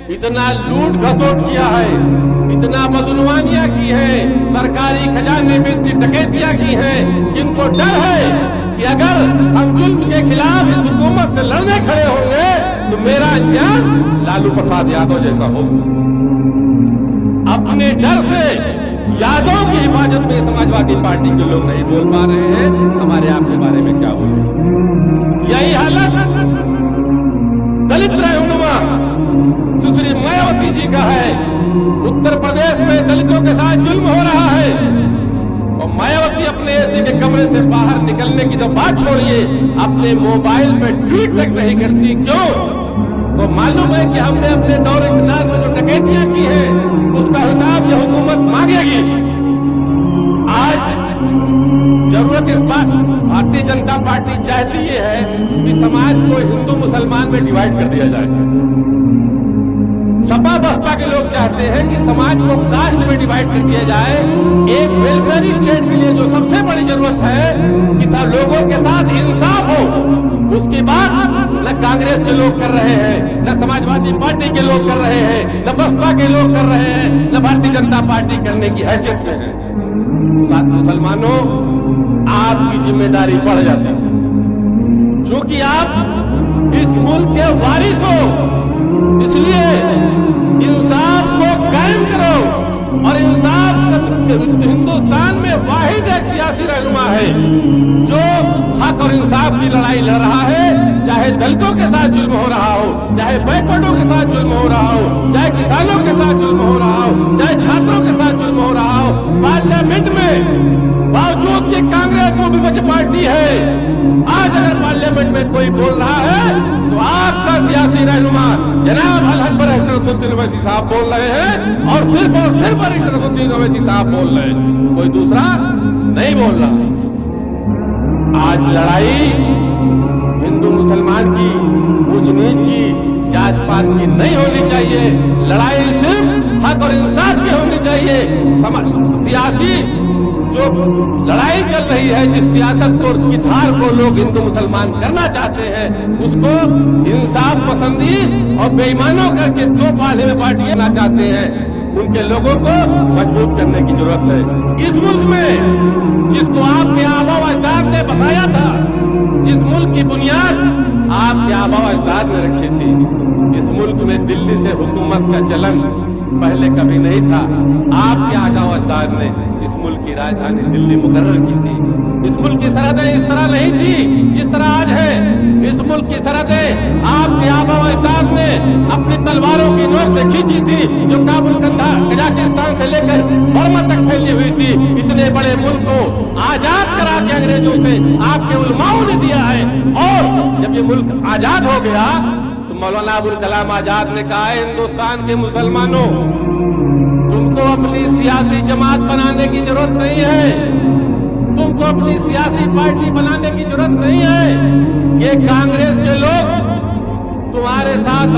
इतना लूट घसोट किया है, इतना बदनवानियां की है, सरकारी खजाने में इतनी डकैतियां की हैं कि इनको डर है कि अगर हम जुल्म के खिलाफ इस हुकूमत से लड़ने खड़े होंगे तो मेरा अंजाम लालू प्रसाद यादव जैसा हो। अपने डर से यादव की हिफाजत में समाजवादी पार्टी के लोग नहीं बोल पा रहे हैं, हमारे आपके बारे में क्या बोले। यही हालत दलित रहनुमा सुश्री मायावती जी का है। उत्तर प्रदेश में दलितों के साथ जुल्म हो रहा है और मायावती अपने एसी के कमरे से बाहर निकलने की तो बात छोड़िए, अपने मोबाइल पे ट्वीट तक नहीं करती। क्यों? तो मालूम है कि हमने अपने दौर इख्तियार में जो डकैतियां की हैं उसका हिसाब यह हुकूमत मांगेगी। आज जरूरत इस बात भारतीय जनता पार्टी चाहती ये है कि समाज को हिंदू मुसलमान में डिवाइड कर दिया जाए। सपा बसपा के लोग चाहते हैं कि समाज को कास्ट में डिवाइड कर दिया जाए। एक वेलफेयर स्टेट के लिए जो सबसे बड़ी जरूरत है कि सब लोगों के साथ इंसाफ हो, उसकी बात न कांग्रेस के लोग कर रहे हैं, न समाजवादी पार्टी के लोग कर रहे हैं, न बसपा के लोग कर रहे हैं, न भारतीय जनता पार्टी करने की हैसियत में है। साथ मुसलमानों, आपकी जिम्मेदारी बढ़ जाती है, क्योंकि आप इस मुल्क के वारिस हो। इसलिए इंसाफ को कायम करो और इंसाफ हिंदुस्तान में वाहिद एक सियासी रहनुमा है जो हक और इंसाफ की लड़ाई लड़ रहा है। चाहे दलितों के साथ जुल्म हो रहा हो, चाहे बैकवर्डों के साथ जुल्म हो रहा हो, चाहे किसानों के साथ जुल्म हो रहा हो, चाहे छात्रों के साथ जुल्म हो रहा हो। पार्लियामेंट में बावजूद कि कांग्रेस को विपक्ष पार्टी है, आज अगर पार्लियामेंट में कोई बोल रहा है तो आपका सियासी रहनुमा जनाब अलहद अशरफुद्दीन ओवैसी साहब बोल रहे हैं और सिर्फ अशरफुद्दीन ओवैसी साहब बोल रहे हैं, कोई दूसरा नहीं बोल रहा। आज लड़ाई हिंदू मुसलमान की, ऊंच नीच की, जात पात की नहीं होनी चाहिए। लड़ाई सिर्फ हक और इंसाफ की होनी चाहिए। सियासी जो लड़ाई चल रही है, जिस सियासत को की धार को लोग हिंदू मुसलमान करना चाहते हैं, उसको इंसाफ पसंदी और बेईमानों करके दो पाले में बांटना चाहते हैं, उनके लोगों को मजबूत करने की जरूरत है। इस मुल्क में जिसको आपके आबा अजदाद ने बसाया था, जिस मुल्क की बुनियाद आपके आबा अजदाद ने रखी थी, इस मुल्क में दिल्ली से हुकूमत का चलन पहले कभी नहीं था। आपके आबा अजदाद ने इस मुल्क की राजधानी दिल्ली मुकर्रर की थी। इस मुल्क की सरहदें इस तरह नहीं थी जिस तरह आज है। इस मुल्क की सरहदें आपके आबा अजदाद ने अपनी तलवारों की नोक से खींची थी, जो काबुल कंधा कजाकिस्तान से लेकर बर्मा तक फैली हुई थी। इतने बड़े मुल्क को आजाद करा के अंग्रेजों से आपके उलमाओं ने दिया है। और जब ये मुल्क आजाद हो गया तो मौलाना अबुल कलाम आजाद ने कहा है, हिंदुस्तान के मुसलमानों, तुमको अपनी सियासी जमात बनाने की जरूरत नहीं है, तुमको अपनी सियासी पार्टी बनाने की जरूरत नहीं है। ये कांग्रेस के लोग तुम्हारे साथ